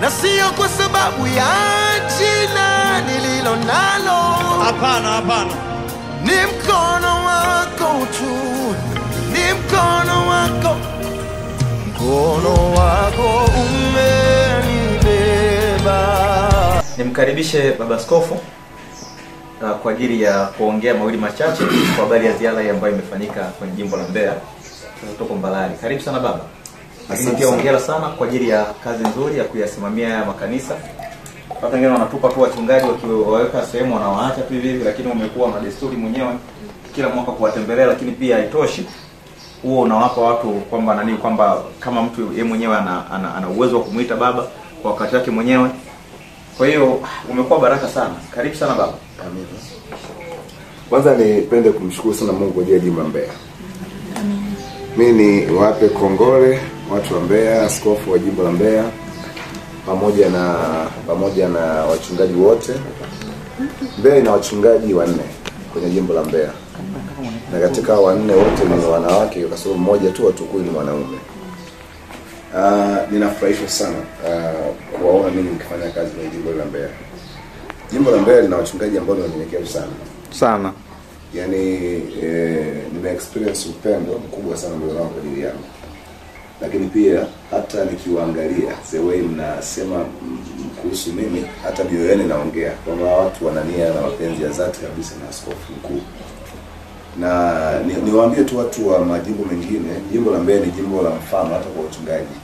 Na sio kwa sababu ya jina nililo nalo. Hapana, hapana. Ni mkono wako tu. Ni mkono wako. Mkono wako umenibeba. Nimkaribishe Baba Askofu kwa ajili ya kuongea mawili machache kwa habari ya ziara ambayo imefanyika kwenye jimbo la Mbeya. Kutoka Mbalali. Karibu sana baba. Lakini pia hongera sana kwa ajili ya kazi nzuri ya kuyasimamia haya makanisa. Watu wengine wanatupa tu wachungaji wakiwaweka sehemu wanawaacha tu hivi, lakini umekuwa na desturi mwenyewe kila mwaka kuwatembelea, lakini pia haitoshi. Huo unawapa watu kwamba kwamba kama mtu yeye mwenyewe ana uwezo wa kumuita baba kwa wakati wake mwenyewe. Kwa hiyo umekuwa baraka sana. Karibu sana baba. Amina. Kwanza nipende kumshukuru sana Mungu kwa ajili ya jimbo la Mbeya. Mimi ni wape kongole watu wa Mbeya, askofu wa jimbo la Mbeya pamoja na wachungaji wote. Mbeya ina wachungaji 4 kwenye jimbo la Mbeya. Na katika 4 wote ni wanawake, kwa sababu mmoja tu Watukui ni mwanaume. Ninafurahishwa sana kuwaona mimi nikifanya kazi kwenye jimbo la Mbeya. Jimbo la Mbeya lina wachungaji ambao ni wanyenyekevu sana. Yaani nime experience upendo mkubwa sana ndio nao kwa ajili yangu. Lakini pia hata nikiwaangalia the way mnasema kuhusu mimi, hata mioyoni naongea kwamba watu wana nia na mapenzi ya dhati kabisa na askofu mkuu. Na niwaambie tu watu wa majimbo mengine, jimbo la Mbeya ni jimbo la mfano hata kwa wachungaji.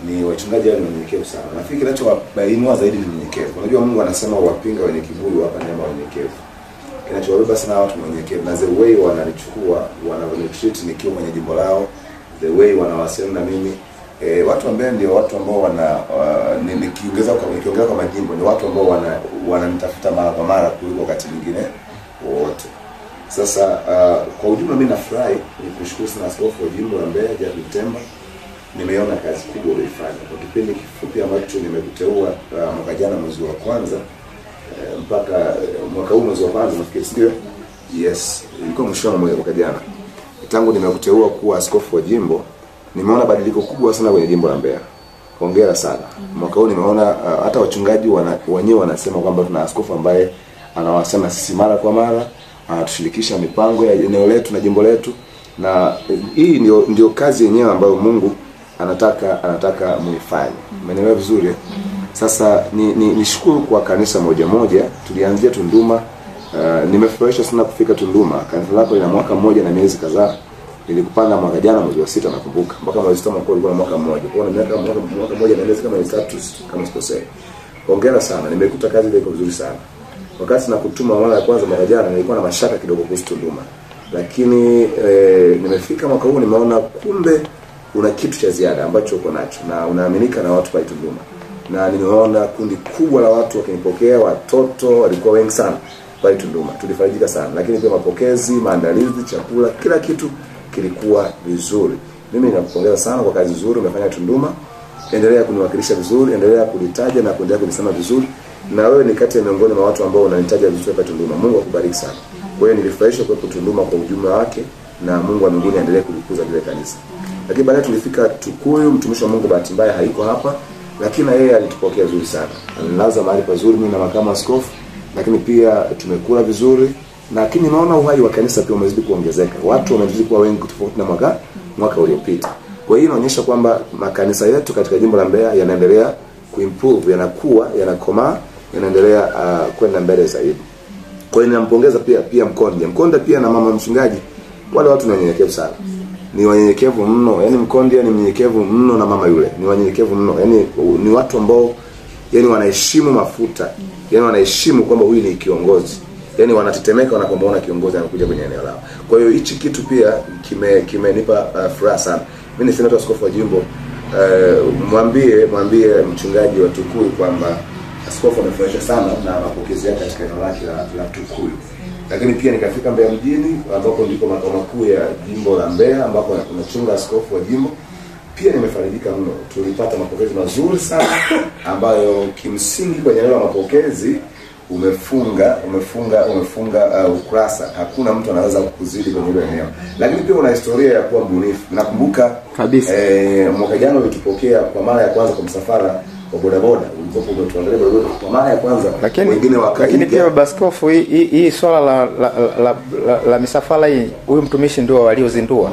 Ni wachungaji wale wanyenyekevu sana. Nafikiri kinachowabainua zaidi ni unyenyekevu. Unajua Mungu anasema wapinga wenye kiburi wapa neema wanyenyekevu. Kinachowabeba sana watu wenyekevu na the way wananichukua, wananitreat nikiwa kwenye jimbo lao, the way wanawasiliana na mimi. Watu ambao ndio watu ambao nikiongeza kwa majimbo ni watu ambao wananitafuta mara kwa mara kuliko wakati mwingine wote. Sasa kwa ujumla mimi nafurahi, nikushukuru sana askofu wa jimbo la Mbeya Jaji Temba. Nimeona kazi kubwa uliyofanya kwa kipindi kifupi ambacho nimekuteua mwaka jana mwezi wa kwanza mpaka mwaka huu mwezi wa kwanza nafikiri sio? Yes, ilikuwa mwishoni mwa mwaka jana. Tangu nimekuteua kuwa askofu wa jimbo, nimeona badiliko kubwa sana kwenye jimbo la Mbeya. Hongera sana. Mwaka huu nimeona hata wachungaji wenyewe wanasema kwamba tuna askofu ambaye anawasema sisi mara kwa mara, anatushirikisha mipango ya eneo letu na jimbo letu, na hii ndio kazi yenyewe ambayo Mungu anataka muifanye. Umeelewa vizuri? Sasa nishukuru kwa kanisa moja. Tulianzia Tunduma. Nimefurahishwa sana kufika Tunduma. Kanisa lako lina mwaka mmoja na miezi kadhaa. Nilikupanda mwaka jana mwezi wa 6 nakumbuka. Mpaka mwezi wa 5 ulikuwa na mwaka mmoja. Kwa hiyo mwaka mmoja na miezi kama 3 kama sikosei. Hongera sana. Nimekuta kazi ile iko vizuri sana. Wakati nakutuma mara ya kwanza mwaka jana nilikuwa na mashaka kidogo kuhusu Tunduma. Lakini nimefika mwaka huu nimeona kumbe una kitu cha ziada ambacho uko nacho na unaaminika na watu pale Tunduma. Na nimeona kundi kubwa la watu wakinipokea, watoto walikuwa wengi sana pale Tunduma. Tulifarijika sana. Lakini pia mapokezi, maandalizi, chakula, kila kitu kilikuwa vizuri. Mimi ninakupongeza sana kwa kazi nzuri umefanya Tunduma. Endelea kuniwakilisha vizuri, endelea kulitaja na kuendelea kulisema vizuri. Na wewe ni kati ya miongoni mwa watu ambao unanitaja vizuri hapa Tunduma. Mungu akubariki sana. Kwa hiyo nilifurahishwa kwa Tunduma kwa ujumla wake, na Mungu wa mbinguni aendelee kulikuza vile kanisa. Lakini baadaye tulifika Tukuyu, mtumishi wa Mungu bahati mbaya haiko hapa, lakini yeye alitupokea vizuri sana. Alinilaza mahali pazuri mimi na makamu askofu, lakini pia tumekula vizuri, lakini naona uhai wa kanisa pia umezidi kuongezeka. Watu wamezidi kuwa wengi tofauti na mwaka uliopita. Kwa hiyo inaonyesha kwamba makanisa yetu katika jimbo la Mbeya yanaendelea kuimprove, yanakuwa, yanakomaa, yanaendelea kwenda mbele zaidi. Kwa hiyo ninampongeza pia Mkonde pia na mama mchungaji. Wale watu ni wanyenyekevu sana. Ni wanyenyekevu mno. Yaani Mkonde ni mnyenyekevu mno na mama yule. Ni wanyenyekevu mno. Yaani ni watu ambao wanaheshimu mafuta. Yaani wanaheshimu kwamba huyu ni kiongozi. Yaani wanatetemeka wanapomuona kiongozi anakuja kwenye eneo lao. Kwa hiyo hichi kitu pia kimenipa furaha sana. Mimi ni seneta askofu wa jimbo. Mwambie mchungaji wa Tukuyu kwamba askofu amefurahisha sana na mapokezi yake katika eneo lake la Tukuyu. Lakini pia nikafika Mbeya mjini ambapo ndiko makao makuu ya jimbo la Mbeya ambapo tunachunga askofu wa jimbo. Pia nimefarijika mno. Tulipata mapokezi mazuri sana ambayo kimsingi kwenye eneo la mapokezi umefunga ukurasa. Hakuna mtu anaweza kukuzidi kwenye hilo eneo. Lakini pia una historia ya kuwa mbunifu. Nakumbuka kabisa mwaka jana ulitupokea kwa mara ya kwanza kwa msafara wa bodaboda ulikuwa umetuandalia bodaboda kwa mara ya kwanza, wengine lakini pia baba askofu, hii swala la misafara hii, huyu mtumishi ndio aliozindua,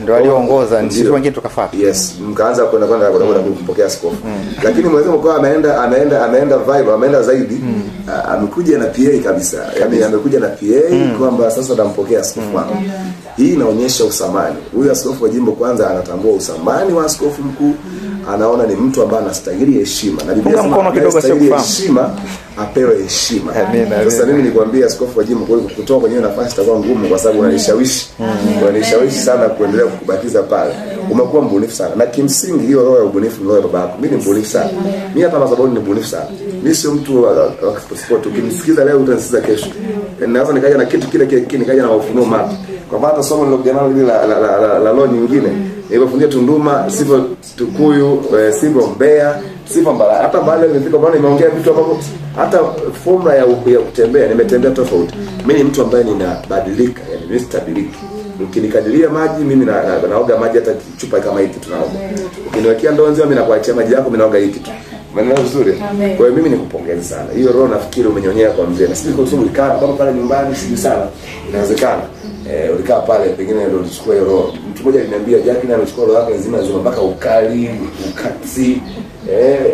ndio aliongoza, sisi wengine tukafuata. Yes, mkaanza kwenda bodaboda kumpokea askofu. Lakini mwezi mkoa ameenda vibe, ameenda zaidi, amekuja na PA kabisa. Yaani amekuja na PA kwamba sasa nampokea askofu wangu. Hii inaonyesha usamani. Huyu askofu wa jimbo kwanza anatambua usamani wa askofu mkuu, anaona ni mtu ambaye anastahili heshima. Na Biblia inasema heshima apewe heshima. Sasa mimi nikwambia askofu wa jimbo kutoka kwenye nafasi itakuwa ngumu kwa sababu unanishawishi. Unanishawishi sana kuendelea kukubakiza pale. Umekuwa mbunifu sana. Na kimsingi hiyo roho ya ubunifu ni roho ya babako. Mimi ni mbunifu sana. Mimi hata madhabahu ni mbunifu sana. Mimi sio mtu wa sport. Ukimsikiza leo utanisikiza kesho. Naweza nikaja na kitu kile nikaja na ufunuo mapya. Kwa maana somo lilo jana hili la leo nyingine nilifundisha Tunduma, sivyo Tukuyu, sivyo Mbeya, sivyo Mbala. Hata baada nilifika bwana nimeongea vitu ambavyo hata formula ya kutembea nimetembea tofauti. Mimi ni mtu ambaye ninabadilika, yani mimi sitabadiliki. Ukinikadiria maji mimi naoga maji hata chupa kama hiki tunaoga. Ukiniwekea ndoo nzima mimi nakuachia maji yako mimi naoga hiki tu. Maneno vizuri. Kwa hiyo mimi nikupongeza sana. Hiyo roho nafikiri umenyonyea kwa mzee. Na sisi kwa sababu ulikaa kama pale nyumbani sisi sana. Inawezekana. Ulikaa pale pengine ndio ulichukua hiyo roho. Mtu mmoja aliniambia Jackie na amechukua roho yake nzima mpaka ukali, ukatsi,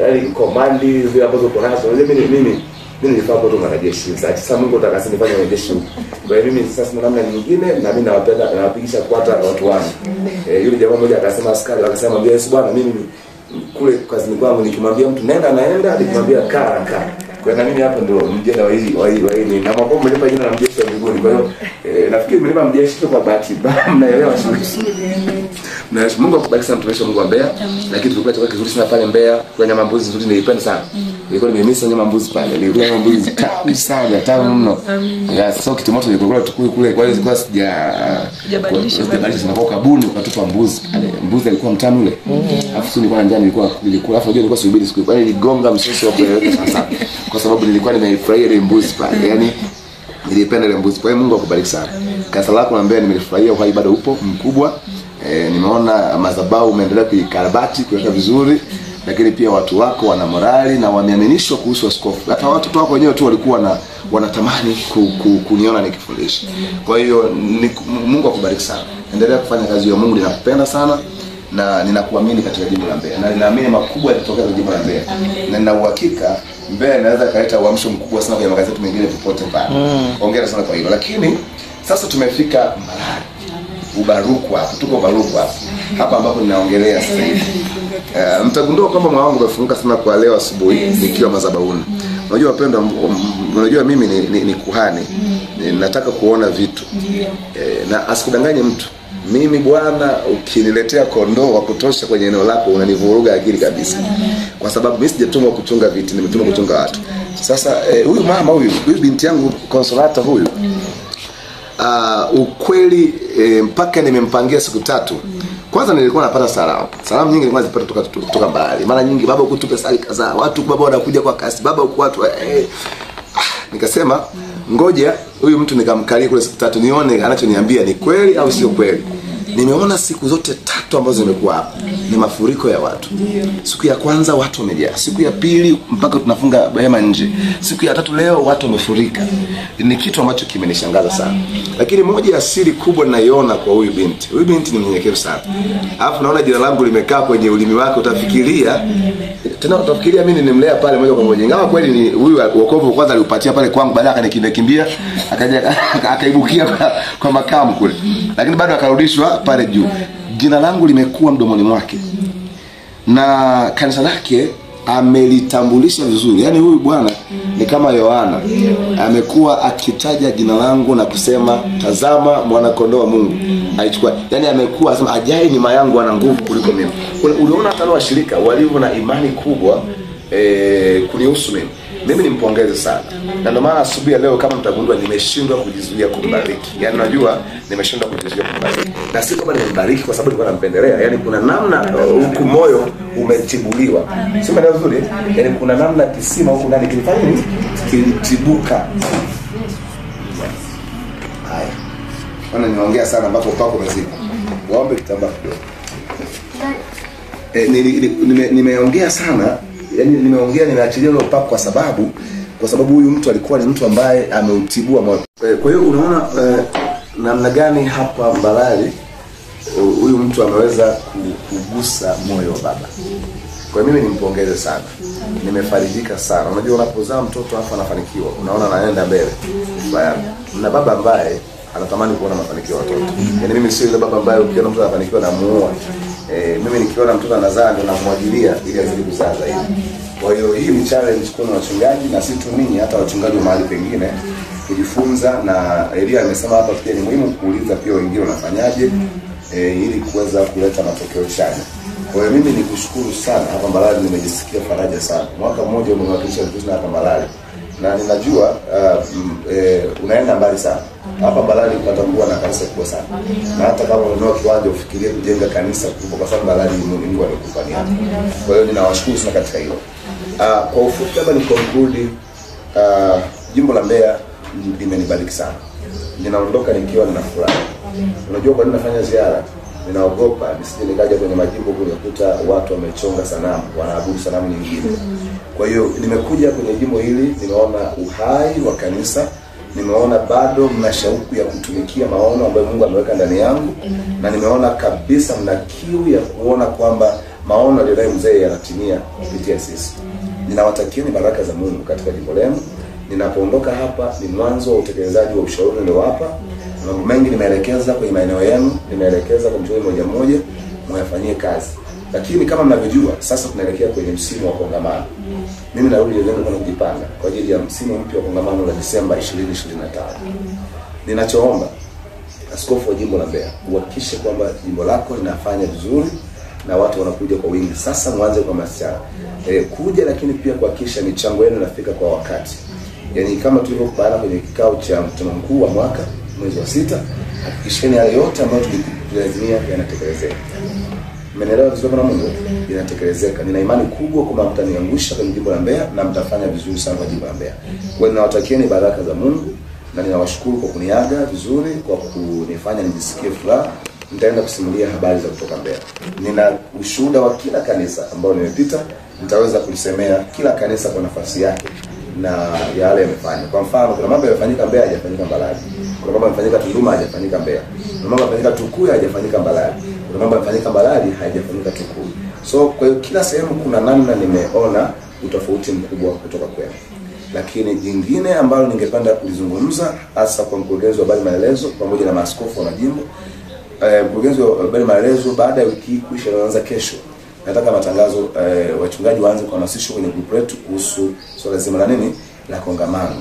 yani komandi zile ambazo uko nazo. Mimi nilifaa kwa mwanajeshi. Sasa Mungu atakasi nifanye mwanajeshi. Kwa hiyo mimi sasa sina namna nyingine na mimi nawapenda nawapigisha kwata watu wangu. Yule jamaa mmoja akasema askari akasema mbia Yesu bwana mimi kule kazini kwangu nikimwambia mtu nenda naenda, nikimwambia kaa. Kwa hiyo mimi hapa ndio mjeda wa hii na mambo mlipa jina la mjeshi wa mbinguni. Kwa hiyo nafikiri mlipa mjeshi kwa bahati mbaya, mnaelewa shughuli. Na Mungu akubariki sana mtumishi wa Mungu wa Mbeya. Lakini tulikuwa chakula kizuri sana pale Mbeya, kwa nyama mbuzi nzuri nilipenda sana. Nilikuwa nimemisa nyama mbuzi pale. Nilikuwa nyama mbuzi tamu sana, tamu mno. Ya sasa kitimoto nilikuwa Tukuyu kule, kwa hiyo zilikuwa sijabadilisha kwa kabuni ukatupa mbuzi. Mbuzi alikuwa mtamu ule. Alafu nilikuwa na njaa nilikuwa alafu unajua nilikuwa subiri siku kwa niligonga msosi wa kueleweka sasa. Kwa sababu nilikuwa nimefurahia ile mbuzi pale. Yaani nilipenda ile mbuzi. Kwa hiyo Mungu akubariki sana. Kanisa lako na Mbeya nimefurahia, uhai bado upo mkubwa. Nimeona madhabahu umeendelea kuikarabati kuweka vizuri, lakini pia watu wako wana morali na wameaminishwa kuhusu askofu. Hata watu wako wenyewe tu walikuwa wanatamani kuniona nikifundisha. Kwa hiyo Mungu akubariki sana. Endelea kufanya kazi ya Mungu, ninakupenda sana na ninakuamini katika jimbo la Mbeya. Na ninaamini makubwa yatatokea katika jimbo la Mbeya. Na nina uhakika Mbeya inaweza kuleta uamsho mkubwa sana kwa magazeti mengine popote pale. Hongera sana kwa hilo. Lakini sasa tumefika Mbalali. Ubaruku hapa, tuko Ubaruku hapa ambapo ninaongelea sasa hivi. Mtagundua kwamba moyo wangu umefunguka sana kwa leo asubuhi nikiwa madhabahuni. Unajua wapendwa, unajua mimi ni kuhani. Nataka kuona vitu. Na asikudanganye mtu. Mimi bwana ukiniletea kondoo wa kutosha kwenye eneo lako unanivuruga akili kabisa. Kwa sababu mimi sijatumwa kuchunga vitu, nimetumwa kuchunga watu. Sasa huyu mama huyu binti yangu Consolata huyu ukweli mpaka nimempangia siku 3. Kwanza nilikuwa napata salamu nyingi nilikuwa nazipata kutoka mbali. Mara nyingi baba ukutupe sali kadhaa, watu baba wanakuja kwa kasi, baba uko watu nikasema ngoja huyu mtu nikamkalia kule siku 3 nione anachoniambia ni kweli au sio kweli. Nimeona siku zote 3 ambazo zimekuwa hapa ni mafuriko ya watu. Siku ya kwanza watu wamejaa, siku ya pili mpaka tunafunga hema nje, siku ya 3 leo watu wamefurika. Ni kitu ambacho kimenishangaza sana. Lakini moja ya siri kubwa ninaiona kwa huyu binti. Huyu binti ni mnyenyekevu sana. Alafu naona jina langu limekaa kwenye ulimi wake, utafikiria mimi nimemlea pale moja kwa moja. Ingawa kweli ni huyu wokovu kwanza aliupatia pale kwangu, baadaye akanikimbia akaja akaibukia kwa makamu kule. Lakini bado akarudishwa pale juu. Jina langu limekuwa mdomoni mwake. Na kanisa lake amelitambulisha vizuri. Yaani huyu bwana ni kama Yohana. Amekuwa akitaja jina langu na kusema tazama mwana kondoo wa Mungu. Aichukua. Yaani amekuwa anasema ajaye nyuma yangu ana nguvu kuliko mimi. Uliona hata washirika walio na imani kubwa kunihusu mimi. Mimi nimpongeze sana. Na ndio maana asubuhi leo kama mtagundua nimeshindwa kujizuia kumbariki. Yaani najua nimeshindwa kujizuia kumbariki. Na si kama nimembariki kwa sababu nilikuwa nampendelea. Yaani kuna namna huku moyo umetibuliwa. Si maana nzuri? Yaani kuna namna kisima huku ndani kilifanya nini? Kilitibuka. Haya. Wana niongea sana ambapo pako mzima. Waombe kitambaa kidogo. Nimeongea sana yani nimeongea nimeachilia ile papo kwa sababu huyu mtu alikuwa ni mtu ambaye ameutibua moyo. Kwa hiyo unaona namna gani hapa Mbalali huyu mtu ameweza kugusa moyo wa baba. Kwa mimi nimpongeze sana. Nimefarijika sana. Unajua unapozaa mtoto hapa anafanikiwa, unaona anaenda mbele. Na baba ambaye anatamani kuona mafanikio ya watoto. Yaani mimi sio yule baba ambaye ukiona mtu anafanikiwa namuoa. Mimi nikiona mtoto anazaa ndio namwajilia ili azidi kuzaa zaidi. Kwa hiyo hii ni challenge kwa wachungaji na si tu mimi, hata wachungaji wa mahali pengine kujifunza, na Elia amesema hapa pia ni muhimu kuuliza pia wengine wanafanyaje ili kuweza kuleta matokeo chanya. Kwa hiyo mimi nikushukuru sana hapa Mbalali, nimejisikia faraja sana. Mwaka mmoja umewakilisha vizuri hapa Mbalali. Na ninajua unaenda mbali sana. Hapa Mbalali patakuwa na kanisa kubwa sana. Na hata kama unao kiwanja ufikirie kujenga kanisa kubwa, kwa sababu Mbalali Mungu amekupa nia. Kwa hiyo ninawashukuru sana katika hilo. Kwa ufupi kama ni conclude, jimbo la Mbeya limenibariki sana. Ninaondoka nikiwa nina furaha. Unajua kwa nini nafanya ziara? Ninaogopa nisije nikaja kwenye majimbo kukuta watu wamechonga sanamu, wanaabudu sanamu nyingine. Kwa hiyo nimekuja kwenye jimbo hili, nimeona uhai wa kanisa, nimeona bado mna shauku ya kutumikia maono ambayo Mungu ameweka ndani yangu, na nimeona kabisa mna kiu ya kuona kwamba maono aliyonayo mzee yanatimia kupitia sisi. Ninawatakieni baraka za Mungu katika jimbo lenu. Ninapoondoka hapa ni mwanzo wa utekelezaji wa ushauri niliowapa. Mambo mengi nimeelekeza kwenye maeneo yenu, nimeelekeza kwa mtu mmoja mmoja mwafanyie kazi. Lakini kama mnavyojua, sasa tunaelekea kwenye msimu wa kongamano. Mimi narudi leo kwa kujipanga kwa ajili ya msimu mpya wa kongamano la Disemba 2025. Ninachoomba askofu wa jimbo la Mbeya, uhakikishe kwamba jimbo lako linafanya vizuri na watu wanakuja kwa wingi. Sasa mwanze kwa masiara kuja, lakini pia kuhakikisha michango yenu inafika kwa wakati. Yaani kama tulivyopanga kwenye kikao cha mkutano mkuu wa mwaka mwezi wa 6, hakikisheni yale yote ambayo tulilazimia yanatekelezeka. Mmenielewa vizuri na Mungu? Yanatekelezeka. Nina imani kubwa kwamba mtaniangusha kwenye jimbo la Mbeya na mtafanya vizuri sana kwa jimbo la Mbeya. Kwa hiyo ninawatakieni baraka za Mungu na ninawashukuru kwa kuniaga vizuri, kwa kunifanya nijisikie furaha. Nitaenda kusimulia habari za kutoka Mbeya. Nina ushuhuda wa kila kanisa ambao nimepita, nitaweza kulisemea kila kanisa kwa nafasi yake na yale yamefanya. Kwa mfano, kuna mambo yamefanyika Mbeya hajafanyika Mbalali. Kuna mambo yamefanyika Tunduma hajafanyika Mbeya. Kuna mambo yamefanyika Tukuyu hajafanyika Mbalali. Kuna mambo yamefanyika Mbalali hajafanyika Tukuyu. So kwa hiyo kila sehemu kuna namna nimeona utofauti mkubwa kutoka kwenu. Lakini jingine ambalo ningependa kulizungumza hasa kwa mkurugenzi wa habari maelezo pamoja na maaskofu wa jimbo. Mkurugenzi wa habari maelezo, baada ya wiki kuisha inaanza kesho, nataka matangazo wachungaji waanze kuhamasishwa kwenye group letu kuhusu swala zima la nini la kongamano.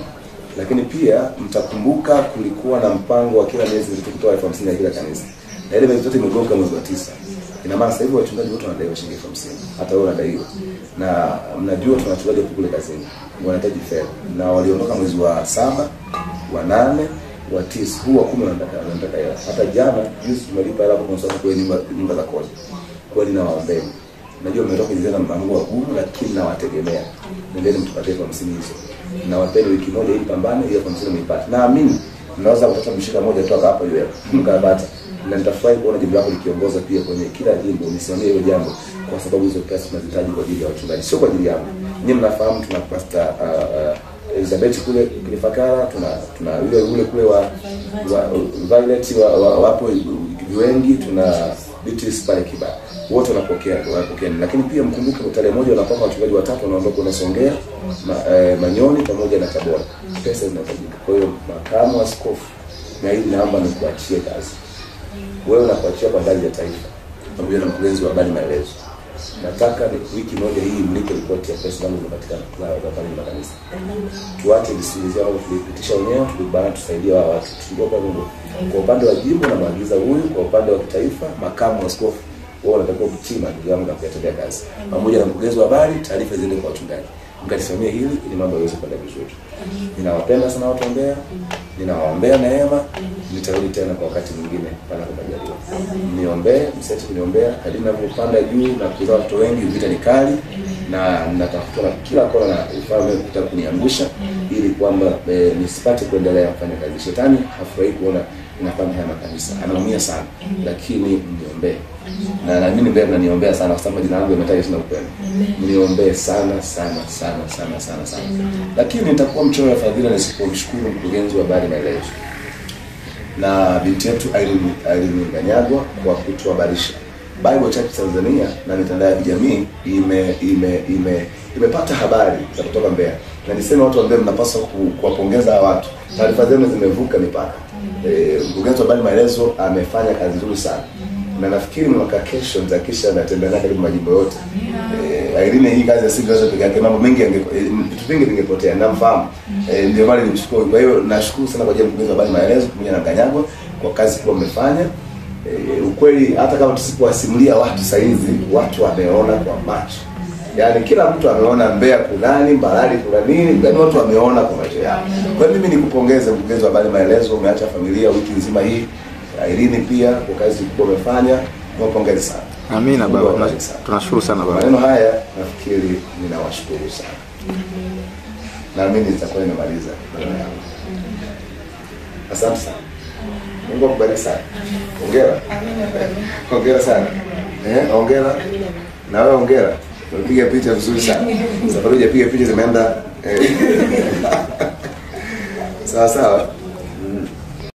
Lakini pia mtakumbuka kulikuwa na mpango wa kila miezi kutoa 50,000 ya kila kanisa. Na ile miezi yote imegonga mwezi wa 9. Ina maana sasa hivi wachungaji wote wanadaiwa shilingi 50,000. Hata wewe unadaiwa. Na mnajua tuna wachungaji kule kazini wanahitaji fedha. Na waliondoka mwezi wa 7, wa 8, wa 9, huu wa 10 wanataka hela. Hata jana juzi tumelipa hela kwa sababu kwa nyumba za kodi. Kwa nini nawaombeni? Najua mmetoka kujizenga mpango wa gumu, lakini nawategemea. Nendeni mtupatie 50 hizo. Na wapeni wiki moja ili pambane ili 50 mpate. Naamini mnaweza kupata mshika moja toka hapa yule mkarabata. Na nitafurahi kuona jimbo lako likiongoza pia kwenye kila jimbo, nisimamie hilo jambo, kwa sababu hizo pesa tunazihitaji kwa ajili ya wachungaji, sio kwa ajili yangu. Nyinyi mnafahamu tuna Pastor Elizabeth kule Kilifakara, tuna yule kule wa Violet wapo wengi, tuna Beatrice pale Kiba. Wote wanapokea. Lakini pia mkumbuke tarehe moja wanapaka wachungaji watatu wanaondoka kwenda Songea, Manyoni pamoja na Tabora. Pesa zinahitajika. Kwa hiyo makamu askofu, na hili naomba nikuachie kazi. Wewe unakuachia kwa ndani ya taifa pamoja na mkurugenzi wa habari maelezo. Nataka wiki moja hii mnipe ripoti ya pesa zangu zinapatikana kwa pale makanisa. Tuache disilizia au tulipitisha wenyewe, tulibana tusaidia wao watu. Tungopa Mungu. Kwa upande wa jimbo na maagiza huyu, kwa upande wa kitaifa makamu askofu wao wanatakiwa kutima ndugu yangu na kuyatendea kazi. Pamoja na mkurugenzi wa habari, taarifa ziende kwa wachungaji. Mkanisimamia hili ili mambo yaweze kwenda vizuri. Ninawapenda sana watu wa Mbeya. Ninawaombea neema. Nitarudi tena kwa wakati mwingine panapo majaliwa. Niombee, msiache kuniombea. Kadiri ninavyopanda juu na kuzaa watu wengi, vita ni kali na ninatafuta na kila kona na ufalme kutaka kuniangusha ili kwamba nisipate kuendelea kufanya kazi. Shetani hafurahi kuona inafahamu haya makanisa. Anaumia sana, lakini mniombee. Na naamini Mbeya mnaniombea sana kwa sababu jina langu limetajwa sana upendo. Mniombee sana sana sana sana sana sana. Lakini nitakuwa mchoyo wa fadhila nisipomshukuru mkurugenzi wa habari Maelezo na binti yetu Irene Nganyagwa kwa kutuhabarisha. Bible Church Tanzania na mitandao ya kijamii imepata habari za kutoka Mbeya. Na niseme watu wa Mbeya mnapaswa kuwapongeza watu. Taarifa zenu zimevuka mipaka. Mkurugenzi wa habari Maelezo amefanya kazi nzuri sana. Na nafikiri mwaka kesho nitakisha natembea karibu majimbo yote. Irene hii kazi ya sisi peke yake mambo mengi vitu vingi vingepotea. Namfahamu. Ndio maana nimshukuru. Kwa hiyo nashukuru sana kwa ajili ya mkurugenzi wa habari Maelezo pamoja na Nganyagwa kwa kazi kubwa mmefanya. Ukweli hata kama tusipowasimulia watu saizi, watu wameona kwa macho. Yaani kila mtu ameona Mbeya kunani, Mbarali kuna nini, yaani watu wameona kwa macho yao. Kwa hiyo mimi nikupongeze mkurugenzi wa habari Maelezo, umeacha familia wiki nzima hii. Irene pia kwa kazi kubwa umefanya, nawapongeza sana. Amina baba, tunashukuru sana baba. Maneno haya nafikiri ninawashukuru sana. Na mimi nitakuwa nimemaliza maneno yangu. Asante sana. Mungu akubariki sana. Hongera. Hongera sana. Hongera. Na wewe hongera. Unapiga picha vizuri sana. Safari hujapiga picha zimeenda sawa sawa.